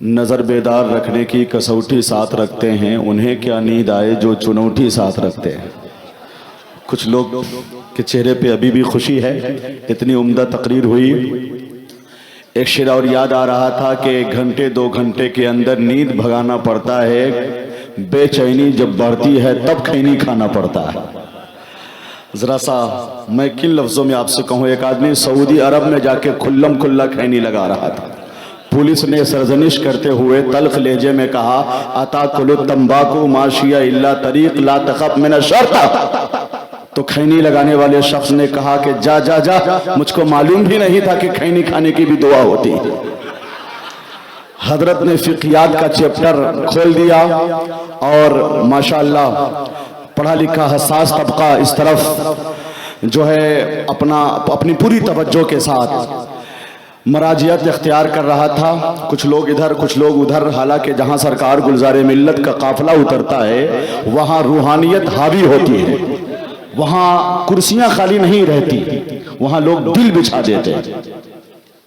नज़र बेदार रखने की कसौटी साथ रखते हैं, उन्हें क्या नींद आए जो चुनौती साथ रखते हैं। कुछ लोग के चेहरे पे अभी भी खुशी है। इतनी उम्दा तकरीर हुई, एक शेर और याद आ रहा था कि 1 घंटे 2 घंटे के अंदर नींद भगाना पड़ता है, बेचैनी जब बढ़ती है तब खैनी खाना पड़ता है। जरा सा मैं किन लफ्ज़ों में आपसे कहूँ, एक आदमी सऊदी अरब में जाके खुल्लम खुल्ला खैनी लगा रहा था। पुलिस ने सरजनिश करते हुए तल्ख लेजे में कहा, अता कुलु तंबाकू माशिया इल्ला तरीक ला तखफ मिन शर्ता। तो खैनी लगाने वाले शख्स ने कहा कि जा जा जा, मुझको मालूम भी नहीं था कि खैनी खाने की भी दुआ होती है। हजरत ने फिक़ियात का चैप्टर खोल दिया और माशाअल्लाह पढ़ा लिखा हसास तबका इस तरफ जो है अपनी पूरी तवज्जो के साथ मराजियत इख्तियार कर रहा था। कुछ लोग इधर कुछ लोग उधर। हालांकि जहां सरकार गुलजारे मिल्लत का काफिला उतरता है वहां रूहानियत हावी होती है, वहां कुर्सियां खाली नहीं रहती, वहां लोग दिल बिछा देते हैं।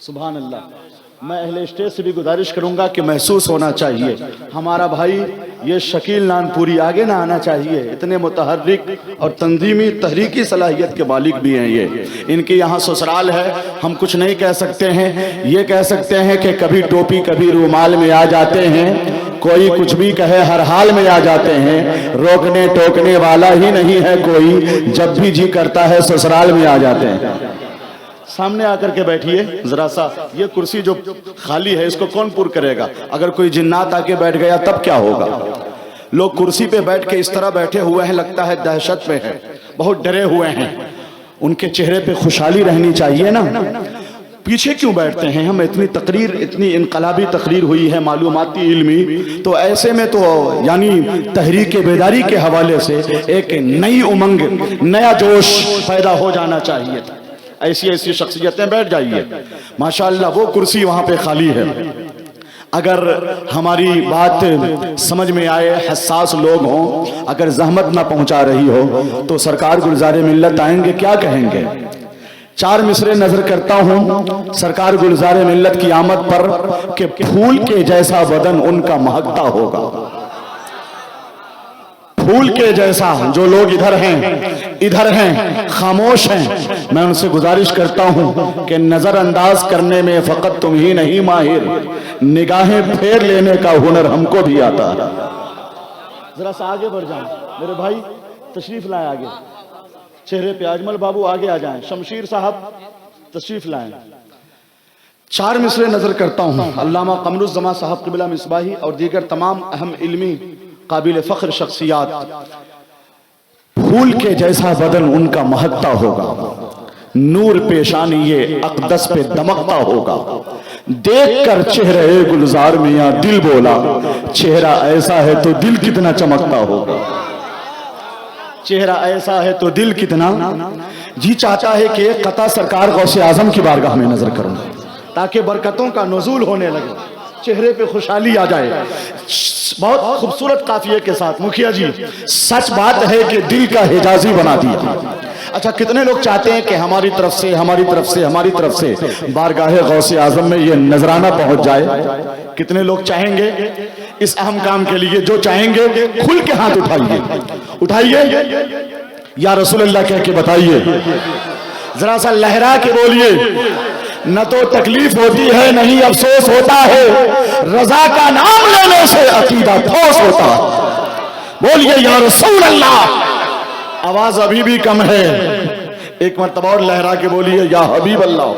सुभान अल्लाह। मैं अहले स्टेज से भी गुजारिश करूंगा कि महसूस होना चाहिए, हमारा भाई ये शकील नानपुरी आगे ना आना चाहिए। इतने मुतहर्रिक और तंजीमी तहरीकी सलाहियत के मालिक भी हैं ये। इनके यहाँ ससुराल है, हम कुछ नहीं कह सकते हैं। ये कह सकते हैं कि कभी टोपी कभी रूमाल में आ जाते हैं, कोई कुछ भी कहे हर हाल में आ जाते हैं। रोकने टोकने वाला ही नहीं है कोई, जब भी जी करता है ससुराल में आ जाते हैं। सामने आकर के बैठिए जरा सा। ये कुर्सी जो खाली है इसको कौन पूर करेगा? अगर कोई जिन्नात आके बैठ गया तब क्या होगा? लोग कुर्सी पे बैठ के इस तरह बैठे हुए हैं, लगता है दहशत में है, बहुत डरे हुए हैं। उनके चेहरे पे खुशहाली रहनी चाहिए ना। पीछे क्यों बैठते हैं? हम इतनी तकरीर, इतनी इनकलाबी तकरीर हुई है मालूमाती इल्मी, तो ऐसे में तो यानी तहरीक बेदारी के हवाले से एक नई उमंग, नया जोश पैदा हो जाना चाहिए। ऐसी ऐसी शख्सियतें बैठ जाइए माशाअल्लाह। वो कुर्सी वहां पे खाली है। अगर हमारी बात समझ में आए, हसास लोग हों, अगर जहमत ना पहुंचा रही हो तो सरकार गुलजारे मिल्लत आएंगे, क्या कहेंगे? 4 मिसरे नजर करता हूं सरकार गुलजारे मिल्लत की आमद पर कि फूल के जैसा बदन उनका महकता होगा। फूल के जैसा। जो लोग इधर हैं खामोश हैं, मैं उनसे गुजारिश करता हूं कि नजरअंदाज करने में फकत तुम ही नहीं माहिर, निगाहें फेर लेने का हुनर हमको भी आता है। जरा सा आगे बढ़ जाएं मेरे भाई, तशरीफ लाएं आगे। चेहरे पे अजमल बाबू आगे आ जाएं, शमशीर साहब तशरीफ लाएं। 4 मिसरे नजर करता हूं अल्लामा कमरुज़्ज़मा साहब क़िबला मिसबाही और दीगर तमाम अहम इल्मी काबिल फ़ख्र शख्सियात। फूल के जैसा बदन उनका महकता होगा, नूर पेशानी ये अक़दस पे दमकता होगा। देख कर चेहरे गुलजार मियां दिल बोला, चेहरा ऐसा है तो दिल कितना चमकता होगा। चेहरा ऐसा है तो दिल कितना। जी चाहता है कि कता सरकार गौसे आजम की बारगाह में नजर करूं ताकि बरकतों का नुज़ूल होने लगे, चेहरे पे खुशहाली आ जाए। बहुत खूबसूरत काफिये के साथ मुखिया जी, सच बात है कि दिल का हिजाजी बना दिया। अच्छा, कितने लोग चाहते हैं कि हमारी तरफ से बारगाहे गौसे आजम में ये नजराना पहुंच जाए? कितने लोग चाहेंगे इस अहम काम के लिए? जो चाहेंगे खुल के हाथ उठाइए, या रसूलुल्लाह कह के बताइए। जरा सा लहरा के बोलिए, न तो तकलीफ होती है नहीं अफसोस होता है, रजा का नाम लेने से अकीदा ठोस होता है। बोलिए या रसूल अल्लाह। आवाज अभी भी कम है, एक मर्तबा और लहरा के बोलिए या हबीब अल्लाह।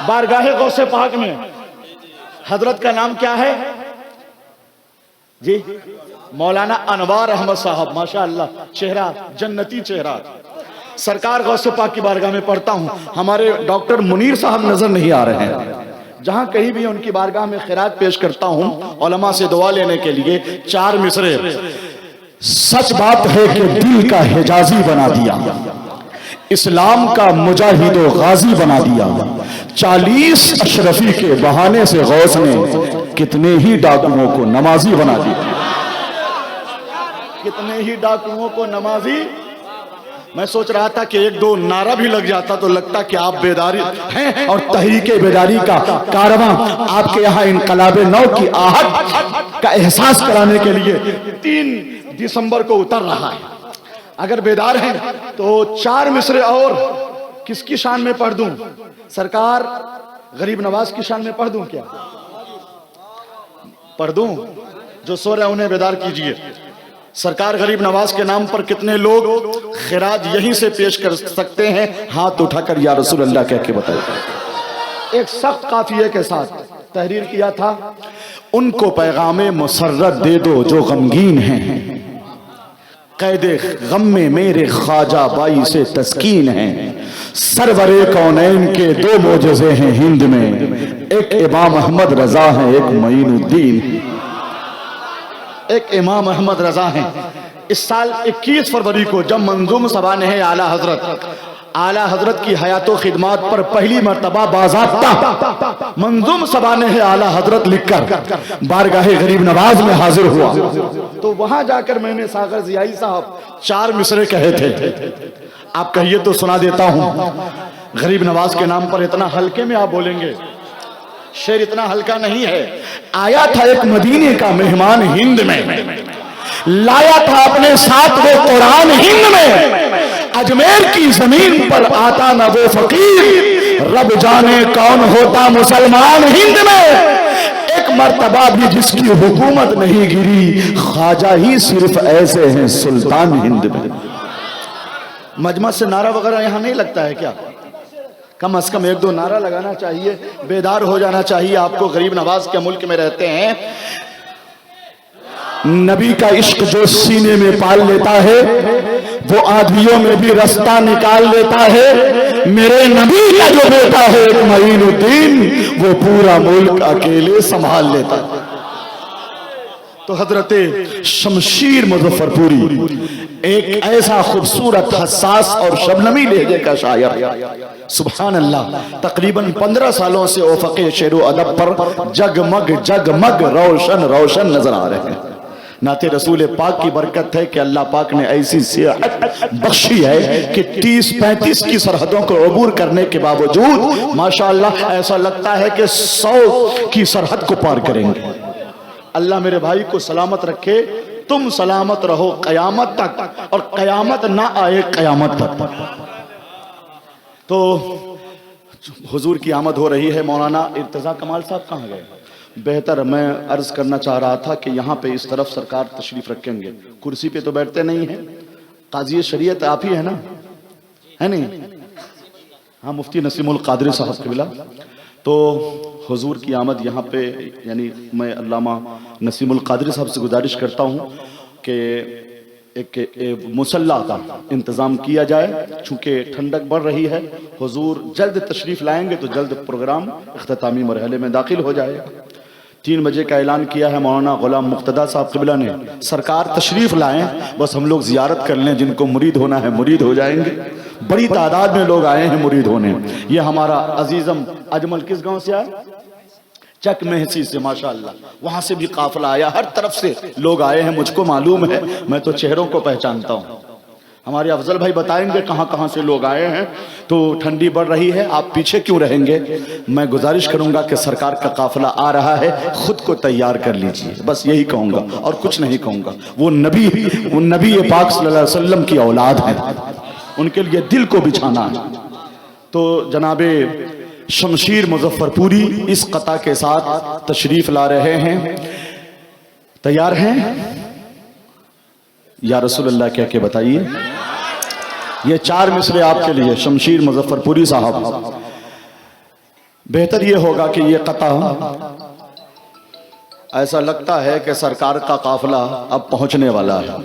बारगाहे गौसे पाक में हजरत का नाम क्या है जी? मौलाना अनवार अहमद साहब, माशाअल्लाह, चेहरा जन्नती चेहरा। सरकार गौसे पाक की बारगाह में पढ़ता हूं, हमारे डॉक्टर मुनीर साहब नजर नहीं आ रहे हैं। जहां कहीं भी उनकी बारगाह में खिरात पेश करता हूं उलमा से दुआ लेने के लिए। 4 मिसरे। सच बात है कि दिल का हिजाजी बना दिया, इस्लाम का मुजाहिदो गाजी बना दिया। 40 अशरफी के बहाने से गौस ने कितने ही डाकुओं को नमाजी बना दिया, कितने ही डाकुओं को नमाजी मैं सोच रहा था कि एक दो नारा भी लग जाता तो लगता कि आप बेदारी हैं और तहरीके बेदारी का कारवां आपके यहाँ इनकलाबे नौ की आहट का एहसास कराने के लिए 3 दिसंबर को उतर रहा है। अगर बेदार हैं तो 4 मिसरे और किसकी शान में पढ़ दूं? सरकार गरीब नवाज की शान में पढ़ दूं? क्या पढ़ दूं? जो सो रहे उन्हें बेदार कीजिए। सरकार गरीब नवाज के नाम पर कितने लोग खिराज यहीं से पेश कर सकते हैं? हाथ उठाकर या रसूल अल्लाह कह के बताइए। एक सख्त काफिये के साथ तहरीर किया था, उनको पैगामे मुसर्रत दे दो जो गमगीन हैं, कैदे गम में मेरे ख्वाजा बाई से तस्कीन है। सरवरे कौनैन के 2 मोजज़े हैं हिंद में, एक इमाम अहमद रजा है, एक मईनुद्दीन। एक इमाम अहमद रजा हैं। इस साल 21 फरवरी को जब मंजूम सबान है आला हजरत की हयातो खिदमात पर पहली मर्तबा बाज़ाब्ता मंजूम सबान है आला हजरत लिखकर बारगाहे गरीब नवाज में हाजिर हुआ, तो वहां जाकर मैंने सागर जियाई साहब 4 मिसरे कहे थे। आप कहिए तो सुना देता हूं। गरीब नवाज के नाम पर इतना हल्के में आप बोलेंगे? शेर इतना हल्का नहीं है। आया था एक मदीने का मेहमान हिंद में, लाया था अपने साथ वो कुरान हिंद में। अजमेर की जमीन पर आता न वो फकीर, रब जाने कौन होता मुसलमान हिंद में। एक मर्तबा भी जिसकी हुकूमत नहीं गिरी, ख्वाजा ही सिर्फ ऐसे हैं सुल्तान हिंद में। मजमा से नारा वगैरह यहां नहीं लगता है क्या? कम से कम 1-2 नारा लगाना चाहिए, बेदार हो जाना चाहिए आपको। गरीब नवाज के मुल्क में रहते हैं, नबी का इश्क जो सीने में पाल लेता है वो आंधियों में भी रास्ता निकाल लेता है। मेरे नबी का जो बेटा है एक मईनुद्दीन, वो पूरा मुल्क अकेले संभाल लेता है। तो हजरते शमशीर मुजफ्फरपुरी एक ऐसा खूबसूरत, हसास और शबनमी लहजे का शायर, सुभान अल्लाह। तकरीबन 15 सालों से ओफक़े शेरो अदब पर जगमग जगमग रोशन रोशन नजर आ रहे हैं। नाते रसूल पाक की बरकत है कि अल्लाह पाक ने ऐसी सेहत बख्शी है कि 30-35 की सरहदों को अबूर करने के बावजूद माशाअल्लाह ऐसा लगता है कि 100 की सरहद को पार करेंगे। अल्लाह मेरे भाई को सलामत रखे, तुम सलामत रहो कयामत तक, और कयामत ना आए कयामत तक। तो हुजूर की आमद हो रही है। मौलाना इर्तजा कमाल साहब कहाँ गए? बेहतर मैं अर्ज करना चाह रहा था कि यहाँ पे इस तरफ सरकार तशरीफ रखेंगे, कुर्सी पे तो बैठते नहीं हैं। काजी शरीयत आप ही है ना, है नहीं? हाँ, मुफ्ती नसीमुल कादरी साहब क़िबला। तो हुजूर की आमद यहाँ पे, यानी मैं अल्लामा नसीमुल कादरी साहब से गुजारिश करता हूँ कि एक मुसल्ला का इंतज़ाम किया जाए, चूँकि ठंडक बढ़ रही है। हुजूर जल्द तशरीफ़ लाएंगे तो जल्द प्रोग्राम इख्तितामी मरहले में दाखिल हो जाएगा। 3 बजे का ऐलान किया है मौलाना गुलाम मुक्तदा साहब क़िबला ने। सरकार तशरीफ़ लाएं, बस हम लोग ज़ियारत कर लें। जिनको मुरीद होना है मुरीद हो जाएंगे। बड़ी तादाद में लोग आए हैं मुरीद होने। ये हमारा अजीज़म अजमल किस गांव से आया? चक महसी से, माशाअल्लाह। वहां से भी काफिला आया, हर तरफ से लोग आए हैं। मुझको मालूम है, मैं तो चेहरों को पहचानता हूँ। हमारे अफजल भाई बताएंगे कहाँ कहाँ से लोग आए हैं। तो ठंडी बढ़ रही है, आप पीछे क्यों रहेंगे? मैं गुजारिश करूंगा कि सरकार का काफिला आ रहा है, खुद को तैयार कर लीजिए। बस यही कहूंगा और कुछ नहीं कहूंगा। वो नबी पाक सल्लल्लाहु अलैहि वसल्लम की औलाद है, उनके लिए दिल को बिछाना है। तो जनाबे शमशीर मुजफ्फरपुरी इस कता के साथ तशरीफ ला रहे हैं। तैयार हैं? या रसूलुल्लाह कह के बताइए। ये 4 मिसरे आपके लिए, शमशीर मुजफ्फरपुरी साहब। बेहतर ये होगा कि ये कता, ऐसा लगता है कि सरकार का काफिला अब पहुंचने वाला है।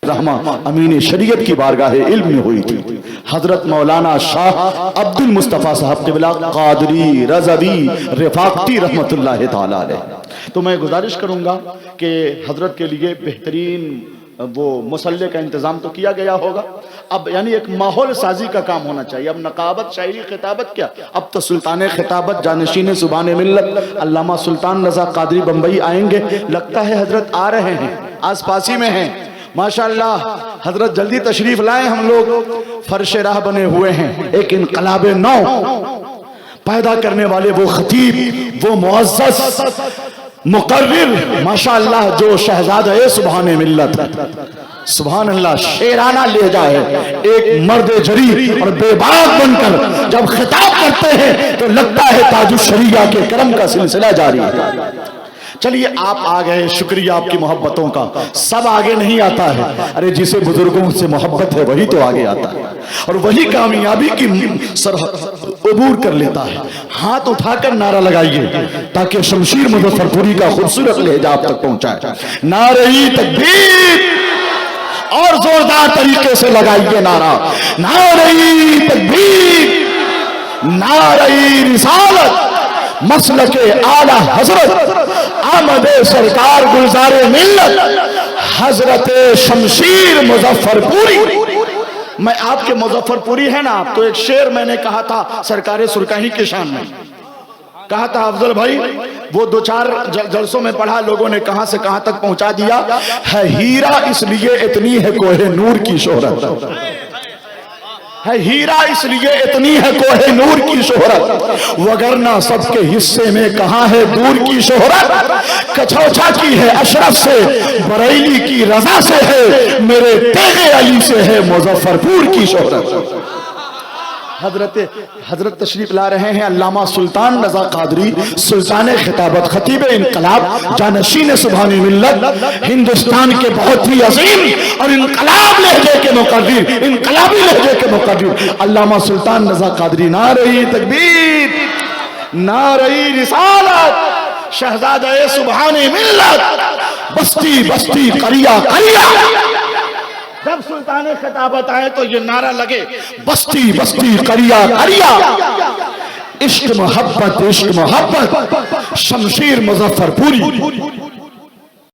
रहमा अमीन शरीयत की बारगाह इल्म में हुई थी। हजरत मौलाना शाह अब्दुल मुस्तफ़ा साहब क़िबला कादरी रज़वी रिफाक़ती रहमतुल्लाह ताला अलैह। तो मैं गुजारिश करूंगा कि हजरत के लिए बेहतरीन वो मुसल्ले का इंतजाम तो किया गया होगा। अब यानी एक माहौल साजी का काम होना चाहिए। अब नकाबत, शायरी, खिताबत क्या, अब तो सुल्तान खिताबत जानशीन सुबान मिल्लत अल्लामा सुल्तान रजा कादरी बम्बई आएंगे। लगता है हजरत आ रहे हैं, आस पास ही में हैं माशाअल्लाह। हजरत जल्दी तशरीफ लाएं, हम लोग फर्श राह बने हुए हैं। एक इनकलाब नौ पैदा करने वाले वो खतीब, वो मुअज़्ज़ज़ मुकर्रिर माशाअल्लाह, जो शहजादा सुभान मिल्लत है। सुभान अल्लाह, शेराना लहजा है। एक मर्द जरी और बेबाक बनकर जब खिताब करते हैं तो लगता है ताजुश शरिया के करम का सिलसिला जारी है। चलिए आप आ गए, शुक्रिया आपकी मोहब्बतों का। सब आगे नहीं आता है, अरे जिसे बुजुर्गों से मोहब्बत है वही तो आगे आता है और वही कामयाबी की सरहद अबूर कर लेता है। हाथ उठाकर नारा लगाइए ताकि शमशीर मुजफ्फरपुरी का खूबसूरत लहजा आप तक पहुंचाए। नारे तकबीर, और जोरदार तरीके से लगाइए नारा, नारे तकबीर, नारे रिसालत, मसलके आला हजरत आमदे सरकार गुलजारे मिल्लत हजरत शमशीर मुजफ्फरपुरी। मैं आपके मुजफ्फरपुरी है ना, आप तो एक शेर मैंने कहा था सरकार सुरकाही के शान में, कहा था अफजल भाई, वो दो चार जलसों में पढ़ा, लोगों ने कहां से कहां तक पहुंचा दिया है। हीरा इसलिए इतनी है कोहे नूर की शोहरत है, हीरा इसलिए इतनी है कोहे नूर की शोहरत, वगरना सबके हिस्से में कहां है दूर की शोहरत। कछौछा की है अशरफ से, बरेली की रजा से है, मेरे तेगे अली से है मुजफ्फरपुर की शोहरत। हजरत तशरीफ ला रहे हैं अल्लामा सुल्तान रजा कादरी, सुल्तान खिताबत, खतीब इनकलाब, जानशीन सुभानी मिल्लत, हिंदुस्तान के बहुत ही अजीम और इनकलाब लहजे के मुकर्रिर, इनकलाबी लहजे के मुकर्रिर अल्लामा सुल्तान रजा कादरी। नारे तकबीर, नारे रिसालत, शहजादा सुभानी मिल्लत, बस्ती बस्ती करिया करिया। जब सुल्तान खिताबत आए तो ये नारा लगे, बस्ती बस्ती करिया करिया, इश्क मोहब्बत, इश्क मोहब्बत, शमशीर मुजफ्फरपुरी।